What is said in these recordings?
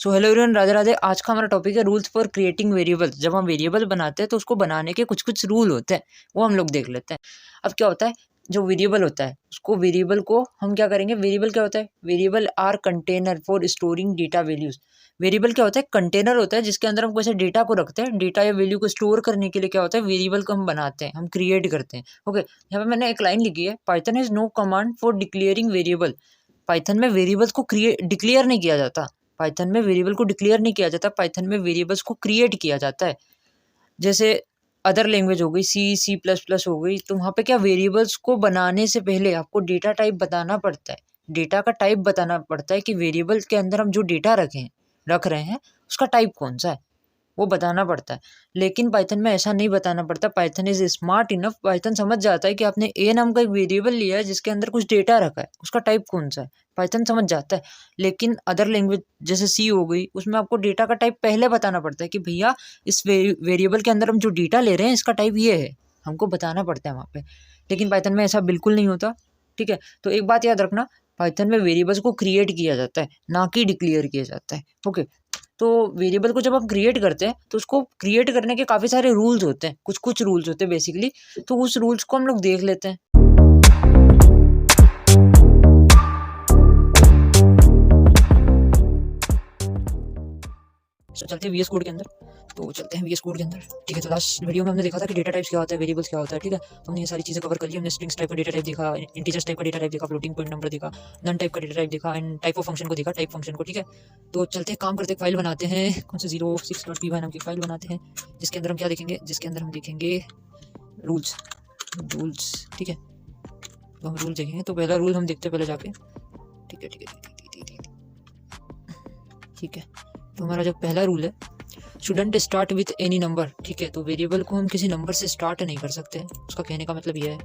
So hello everyone, Radhe Radhe. आज का हमारा टॉपिक है रूल्स फॉर क्रिएटिंग वेरिएबल्स। जब हम वेरिएबल बनाते हैं तो उसको बनाने के कुछ कुछ रूल होते हैं, वो हम लोग देख लेते हैं। अब क्या होता है, जो वेरिएबल होता है उसको वेरिएबल को हम क्या करेंगे, वेरिएबल क्या होता है, variable are container for storing data values. Variable क्या होता है, कंटेनर होता है जिसके अंदर हम कैसे डेटा को रखते हैं, डेटा या वैल्यू को स्टोर करने के लिए क्या होता है, वेरिएबल को हम बनाते हैं, हम क्रिएट करते हैं। ओके, यहाँ पे मैंने एक लाइन लिखी है, Python is no command for declaring variable. Python में वेरिएबल्स को डिक्लेयर नहीं किया जाता, पाइथन में वेरिएबल को डिक्लेयर नहीं किया जाता, पाइथन में वेरिएबल्स को क्रिएट किया जाता है। जैसे अदर लैंग्वेज हो गई, सी प्लस प्लस हो गई, तो वहाँ पे क्या, वेरिएबल्स को बनाने से पहले आपको डेटा टाइप बताना पड़ता है, डेटा का टाइप बताना पड़ता है कि वेरिएबल के अंदर हम जो डेटा रख रहे हैं उसका टाइप कौन सा है, वो बताना पड़ता है। लेकिन पाइथन में ऐसा नहीं बताना पड़ता। Python is smart enough, Python समझ जाता है कि आपने ए नाम का एक वेरिएबल लिया है जिसके अंदर कुछ डेटा रखा है, उसका टाइप कौन सा है, पाइथन समझ जाता है। लेकिन अदर लैंग्वेज जैसे सी हो गई, उसमें आपको डेटा का टाइप पहले बताना पड़ता है कि भैया इस वेरिएबल के अंदर हम जो डेटा ले रहे हैं इसका टाइप ये है, हमको बताना पड़ता है वहाँ पे। लेकिन पाइथन में ऐसा बिल्कुल नहीं होता। ठीक है, तो एक बात याद रखना, पाइथन में वेरिएबल्स को क्रिएट किया जाता है, ना कि डिक्लेयर किया जाता है। ओके, तो वेरिएबल को जब आप क्रिएट करते हैं तो उसको क्रिएट करने के काफ़ी सारे रूल्स होते हैं, कुछ कुछ रूल्स होते हैं बेसिकली। तो उस रूल्स को हम लोग देख लेते हैं। तो चलते हैं वीएस कोड के अंदर, ठीक है। तो लास्ट वीडियो में हमने देखा था कि डेटा टाइप्स क्या होता है, वेरिएबल्स क्या होता है। ठीक है, तो हमने ये सारी चीज़ें कवर कर ली। हमने स्ट्रिंग्स टाइप का डेटा टाइप देखा, इंटीजर्स टाइप का डेटा टाइप देखा, फ्लोटिंग पॉइंट नंबर देखा, नन टाइप का डेटा टाइप देखा, एंड टाइप ऑफ फंक्शन को देखा, टाइप फंक्शन को। ठीक है, तो चलते हैं, काम करते हैं, फाइल बनाते हैं, कौन से 06.py नाम की फाइल बनाते हैं, जिसके अंदर हम क्या देखेंगे, जिसके अंदर हम देखेंगे रूल्स। ठीक है, तो हम रूल देखेंगे। तो पहला रूल हम देखते हैं पहले जाके। ठीक है, तो हमारा जो पहला रूल है, shouldn't start with any number. ठीक है, तो वेरिएबल को हम किसी नंबर से स्टार्ट नहीं कर सकते। उसका कहने का मतलब यह है,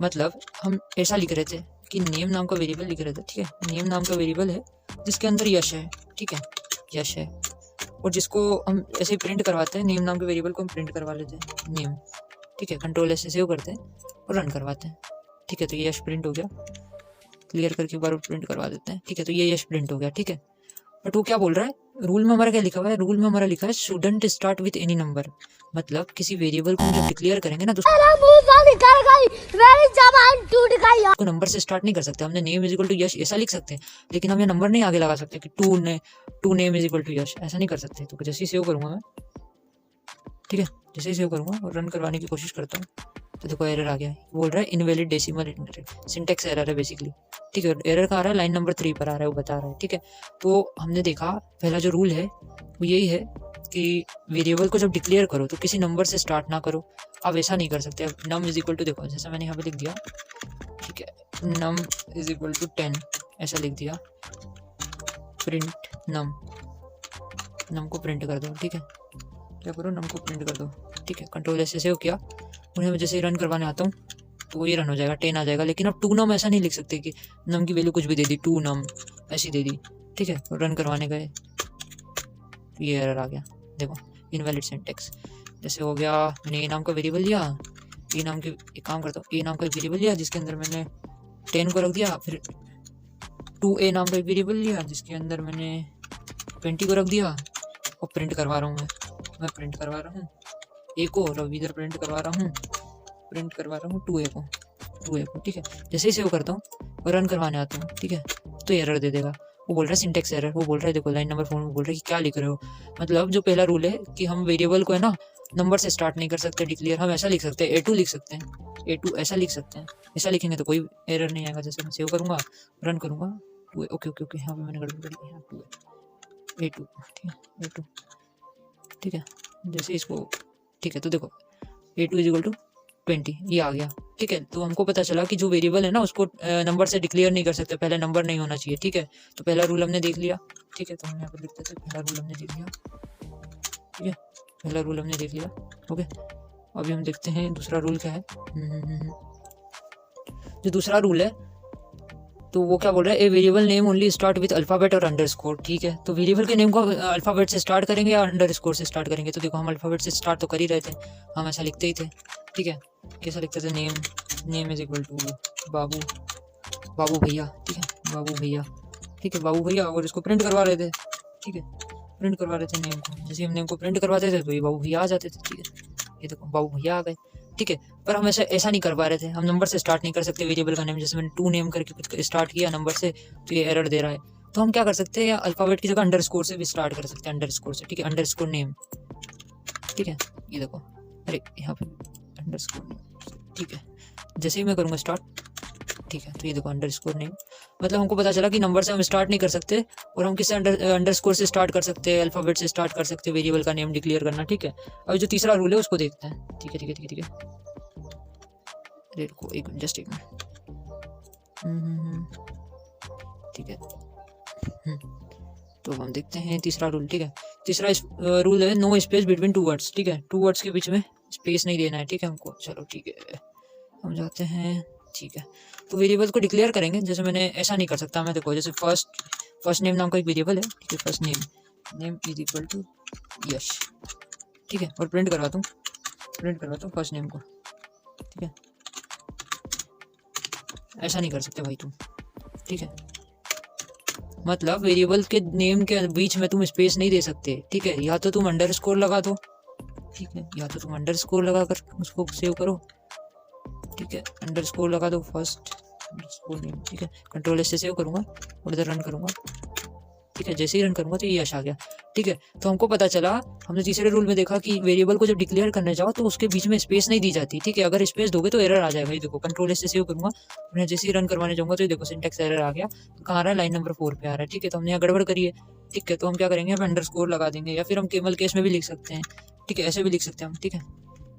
मतलब हम ऐसा लिख रहे थे कि नेम नाम का वेरिएबल लिख रहे थे। ठीक है, नेम नाम का वेरिएबल है जिसके अंदर यश है। ठीक है, यश है, और जिसको हम ऐसे ही प्रिंट करवाते हैं, नेम नाम के वेरिएबल को हम प्रिंट करवा लेते हैं, नेम। ठीक है, कंट्रोल ऐसे सेव करते हैं और रन करवाते हैं। ठीक है, तो ये यश प्रिंट हो गया, क्लियर करके एक बार प्रिंट करवा देते हैं। ठीक है, तो ये यश प्रिंट हो गया। ठीक है, बट वो क्या बोल रहा है, रूल में हमारा क्या लिखा हुआ है, रूल में हमारा लिखा है shouldn't start with any number. मतलब किसी वेरिएबल को हम जब डिक्लेयर करेंगे ना तो उसको नंबर से स्टार्ट नहीं कर सकते। हमने name is equal to Yash ऐसा लिख सकते हैं, लेकिन हम ये नंबर नहीं आगे लगा सकते कि to name is equal to Yash, ऐसा नहीं कर सकते। तो जैसे ही सेव करूंगा मैं, ठीक है, जैसे ही सेव करूंगा और रन करवाने की कोशिश करता हूँ तो देखो एरर आ गया है, बोल रहा है इनवैलिड डेसिमल सिंटेक्स एरर है बेसिकली। ठीक है, एरर का आ रहा है, लाइन नंबर 3 पर आ रहा है, वो बता रहा है। ठीक है, तो हमने देखा पहला जो रूल है वो यही है कि वेरिएबल को जब डिक्लेयर करो तो किसी नंबर से स्टार्ट ना करो। आप ऐसा नहीं कर सकते। अब नम इज इक्वल टू, देखो जैसा मैंने यहाँ पे लिख दिया, ठीक है, नम इज इक्वल टू 10 ऐसा लिख दिया, प्रिंट नम को प्रिंट कर दो। ठीक है, क्या करो, नम को प्रिंट कर दो। ठीक है, कंट्रोल ऐसे सेव किया, उन्हें मैं जैसे ही रन करवाने आता हूँ तो ये रन हो जाएगा, 10 आ जाएगा। लेकिन अब 2 नम ऐसा नहीं लिख सकते कि नम की वैल्यू कुछ भी दे दी, 2 नम ऐसी दे दी। ठीक है, और रन करवाने गए ये एरर आ गया, देखो इनवैलिड सिंटेक्स। जैसे हो गया, मैंने ए नाम का वेरिएबल लिया, ए नाम के एक काम करता हूँ, ए नाम का एक वेरिएबल लिया जिसके अंदर मैंने 10 को रख दिया, फिर 2a नाम का एक वेरिएबल लिया जिसके अंदर मैंने 20 को रख दिया, और प्रिंट करवा रहा हूँ मैं प्रिंट करवा रहा हूँ ए को, और अब इधर प्रिंट करवा रहा हूँ 2a को। ठीक है, जैसे ही सेव करता हूँ और रन करवाने आता हूँ, ठीक है, तो एरर दे देगा। वो बोल रहा है सिंटेक्स एरर, वो बोल रहा है, देखो लाइन नंबर 4 में बोल रहा है कि क्या लिख रहे हो। मतलब जो पहला रूल है कि हम वेरिएबल को है ना नंबर से स्टार्ट नहीं कर सकते डिक्लेयर, हम ऐसा लिख सकते हैं, A2 लिख सकते हैं, A2 ऐसा लिख सकते हैं। ऐसा लिखेंगे तो कोई एरर नहीं आएगा। जैसे मैं सेव करूँगा, रन करूँगा, 2a, ओके, यहाँ पे मैंने गड़बड़ करी, यहाँ 2a, A2, ठीक है, A2, ठीक है, जैसे इसको, ठीक है, तो देखो A2 इज इक्वल टू 20 ये आ गया। ठीक है, तो हमको पता चला कि जो वेरिएबल है ना उसको नंबर से डिक्लेयर नहीं कर सकते, पहले नंबर नहीं होना चाहिए। ठीक है, तो पहला रूल हमने देख लिया। ठीक है, तो हम यहाँ पर लिखते थे, पहला रूल हमने देख लिया। ठीक है, पहला रूल हमने देख लिया। ओके, अभी हम देखते हैं दूसरा रूल क्या है। जो दूसरा रूल है तो वो क्या बोल रहा है, a variable name only start with alphabet और अंडरस्कोर। ठीक है, तो वेरिएबल के नेम को अल्फाबेट से स्टार्ट करेंगे या अंडरस्कोर से स्टार्ट करेंगे। तो देखो हम अल्फाबेट से स्टार्ट तो कर ही रहे थे, हम ऐसा लिखते ही थे। ठीक है, कैसा लिखते थे, नेम इज इक्वल टू बाबू भैया। ठीक है, बाबू भैया, ठीक है, बाबू भैया, और इसको प्रिंट करवा रहे थे। ठीक है, प्रिंट करवा रहे थे नेम को, जैसे हम नेम को प्रिंट करवाते थे तो ये बाबू भैया आ जाते थे। ठीक है, ये देखो बाबू भैया आ गए। ठीक है, पर हम ऐसा नहीं कर पा रहे थे, हम नंबर से स्टार्ट नहीं कर सकते वेरिएबल का नेम। जैसे मैंने टू नेम करके कुछ स्टार्ट किया नंबर से तो ये एरर दे रहा है। तो हम क्या कर सकते हैं, या अल्फाबेट की जगह अंडरस्कोर से भी स्टार्ट कर सकते हैं, अंडरस्कोर से। ठीक है, अंडरस्कोर नेम। ठीक है, ये देखो, अरे यहाँ पे अंडरस्कोर नेम। ठीक है, जैसे ही मैं करूँगा स्टार्ट, ठीक है, तो ये देखो अंडरस्कोर नेम। मतलब हमको पता चला कि नंबर से हम स्टार्ट नहीं कर सकते, और हम किससे अंडरस्कोर से स्टार्ट कर सकते हैं, अल्फाबेट से स्टार्ट कर सकते हैं वेरिएबल का नेम डिक्लेयर करना। ठीक है, अब जो तीसरा रूल है उसको देखते हैं। ठीक है ठीक है ठीक है ठीक है, अरे रुको एक मिनट, जस्ट एक मिनट। ठीक है, तो हम देखते हैं तीसरा रूल। ठीक है, तीसरा रूल है no space between two words. ठीक है, टू वर्ड्स के बीच में स्पेस नहीं देना है। ठीक है हमको, चलो ठीक है, हम जाते हैं। ठीक है, तो वेरिएबल को डिक्लेयर करेंगे। जैसे मैंने ऐसा नहीं कर सकता मैं, देखो जैसे फर्स्ट नेम नाम का एक वेरिएबल है। ठीक है, first name is equal to Yash. ठीक है, और प्रिंट करवाता हूँ फर्स्ट नेम को। ठीक है, ऐसा नहीं कर सकते भाई तुम। ठीक है, मतलब वेरिएबल के नेम के बीच में तुम स्पेस नहीं दे सकते। ठीक है, या तो तुम अंडरस्कोर लगा दो। ठीक है, या तो तुम अंडरस्कोर लगा कर उसको सेव करो। ठीक है, अंडरस्कोर लगा दो फर्स्ट अंडरस्कोर नेम। ठीक है, कंट्रोल एस से सेव करूंगा और इधर रन करूंगा। ठीक है, जैसे ही रन करूंगा तो ये यश आ गया। ठीक है, तो हमको पता चला, हमने तीसरे रूल में देखा कि वेरिएबल को जब डिक्लेयर करने जाओ तो उसके बीच में स्पेस नहीं दी जाती। ठीक है, अगर स्पेस दोगे तो एरर आ जाएगा। ये देखो कंट्रोल एस से सेव करूंगा, मैं जैसे ही रन करवाने जाऊंगा तो ये देखो सिंटैक्स एरर आ गया। तो कहाँ आ रहा है, लाइन नंबर 4 पे आ रहा है। ठीक है, तो हमने यहाँ गड़बड़ करी है। ठीक है, तो हम क्या करेंगे, अब अंडरस्कोर लगा देंगे, या फिर हम केवल केस में भी लिख सकते हैं। ठीक है, ऐसे भी लिख सकते हैं हम। ठीक है,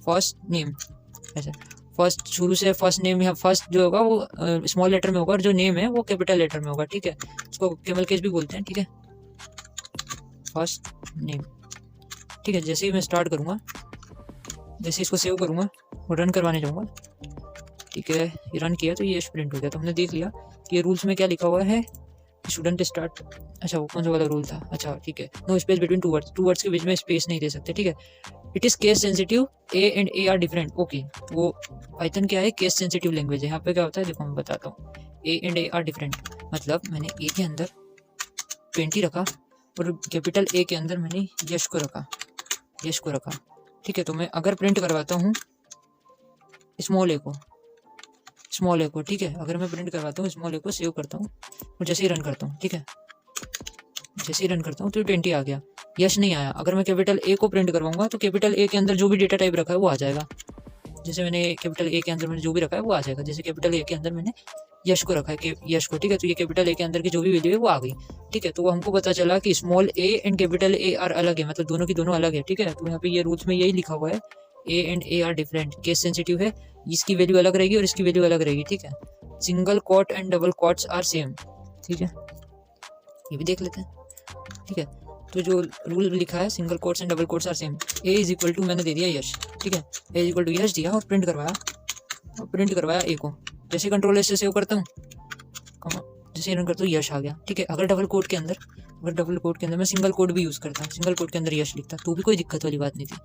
फर्स्ट नेम ऐसे, फर्स्ट शुरू से फर्स्ट नेम, या फर्स्ट जो होगा वो स्मॉल लेटर में होगा, और जो नेम है वो कैपिटल लेटर में होगा। ठीक है, उसको केवल केस भी बोलते हैं। ठीक है, फर्स्ट नेम। ठीक है, जैसे ही मैं स्टार्ट करूँगा, जैसे इसको सेव करूँगा और रन करवाने जाऊँगा। ठीक है, ये रन किया तो ये प्रिंट हो गया। तो हमने देख लिया कि ये रूल्स में क्या लिखा हुआ है, स्टूडेंट स्टार्ट। अच्छा, वो कौन सा वाला रूल था। अच्छा ठीक है, no space between two words के बीच में स्पेस नहीं दे सकते। ठीक है, it is case sensitive, a and A are different. Okay, वो पाइथन क्या है, केस सेंसिटिव लैंग्वेज है। यहाँ पे क्या होता है, देखो मैं बताता हूँ, ए एंड ए आर डिफरेंट। मतलब मैंने ए के अंदर 20 रखा और कैपिटल ए के अंदर मैंने यश को रखा। ठीक है, तो मैं अगर प्रिंट करवाता हूँ स्मॉल ए को, ठीक है, अगर मैं प्रिंट करवाता हूँ स्मॉल ए को, सेव करता हूँ और जैसे ही रन करता हूँ, ठीक है, जैसे ही रन करता हूँ तो 20 आ गया, यश नहीं आया। अगर मैं कैपिटल ए को प्रिंट करवाऊंगा तो कैपिटल ए के अंदर जो भी डेटा टाइप रखा है वो आ जाएगा। जैसे मैंने कैपिटल ए के अंदर मैंने जो भी रखा है वो आ जाएगा। जैसे कैपिटल ए के अंदर मैंने यश को रखा है, यश को, ठीक है, तो ये कैपिटल ए के अंदर की जो भी वैल्यू है वो आ गई। ठीक है, तो हमको पता चला कि small A and capital A R अलग है, मतलब दोनों की दोनों अलग है। ठीक है, तो यहाँ पे ये रूल्स में यही लिखा हुआ है, ए and A are different, case sensitive है, इसकी वैल्यू अलग रहेगी और इसकी वैल्यू अलग रहेगी। ठीक है, single quote and double quotes are same. ठीक है, ये भी देख लेते हैं। ठीक है, तो जो रूल लिखा है single quotes and double quotes are same, a is equal to मैंने दे दिया यश। ठीक है, a is equal to Yash दिया और प्रिंट करवाया ए को। जैसे कंट्रोल एस से सेव करता हूँ, जैसे रन करता हूँ यश आ गया। ठीक है, अगर डबल कोट के अंदर मैं सिंगल कोट भी यूज़ करता, सिंगल कोट के अंदर यश लिखता तो भी कोई दिक्कत वाली बात नहीं थी,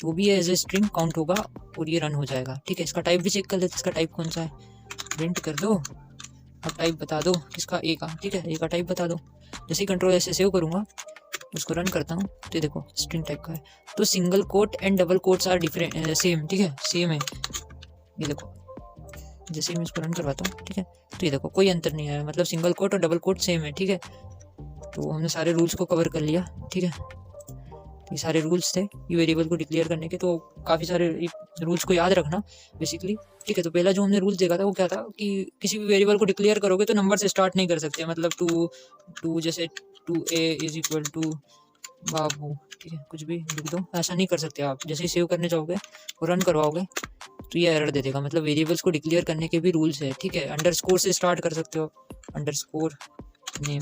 तो भी एज ए स्ट्रिंग काउंट होगा और ये रन हो जाएगा। ठीक है, इसका टाइप भी चेक कर लेते, इसका टाइप कौन सा है, प्रिंट कर दो, अब टाइप बता दो किसका, ए का। ठीक है, ए का टाइप बता दो। जैसे ही कंट्रोल एस से सेव करूँगा, उसको रन करता हूँ तो देखो स्ट्रिंग टाइप का है, तो single quote and double quotes are different, same. ठीक है, सेम है, ये देखो। जैसे ही मैं इसको रन करवाता हूँ, ठीक है, तो ये देखो कोई अंतर नहीं आया, मतलब सिंगल कोट और डबल कोट सेम है। ठीक है, तो हमने सारे रूल्स को कवर कर लिया। ठीक है, ये सारे रूल्स थे ये वेरिएबल को डिक्लेयर करने के, तो काफ़ी सारे रूल्स को याद रखना बेसिकली। ठीक है, तो पहला जो हमने रूल देखा था वो क्या था कि किसी भी वेरिएबल को डिक्लेयर करोगे तो नंबर से स्टार्ट नहीं कर सकते, मतलब टू जैसे 2a इज इक्वल टू बाबू। ठीक है, कुछ भी लिख दो, ऐसा नहीं कर सकते आप। जैसे ही सेव करने जाओगे और रन करवाओगे तो ये एरर दे देगा, मतलब वेरिएबल्स को डिक्लेयर करने के भी रूल्स है। ठीक है, अंडरस्कोर से स्टार्ट कर सकते हो, अंडरस्कोर नेम।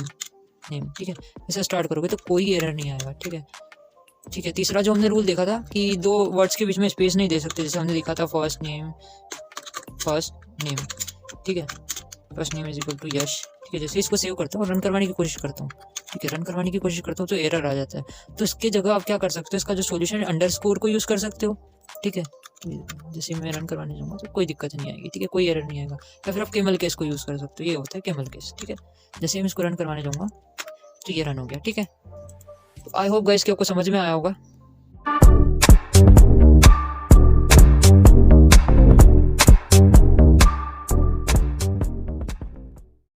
ठीक है, ऐसा स्टार्ट करोगे तो कोई एरर नहीं आएगा। ठीक है, तीसरा जो हमने रूल देखा था कि दो वर्ड्स के बीच में स्पेस नहीं दे सकते, जैसे हमने देखा था फर्स्ट नेम। ठीक है, first name is equal to Yash. ठीक है, जैसे इसको सेव करता हूँ और रन करवाने की कोशिश करता हूँ, ठीक है, रन करवाने की कोशिश करता हूँ तो एरर आ जाता है। तो इसके जगह आप क्या कर सकते हो, इसका जो सोल्यूशन है अंडरस्कोर को यूज़ कर सकते हो। ठीक है, जैसे मैं रन करवाने जाऊँगा तो कोई दिक्कत नहीं आएगी। ठीक है, कोई एरर नहीं आएगा। या फिर आप केमल केस को यूज़ कर सकते हो, ये होता है केमल केस। ठीक है, जैसे मैं इसको रन करवाने जाऊँगा तो ये रन हो गया। ठीक है, आई होप गाइस कि आपको समझ में आया होगा।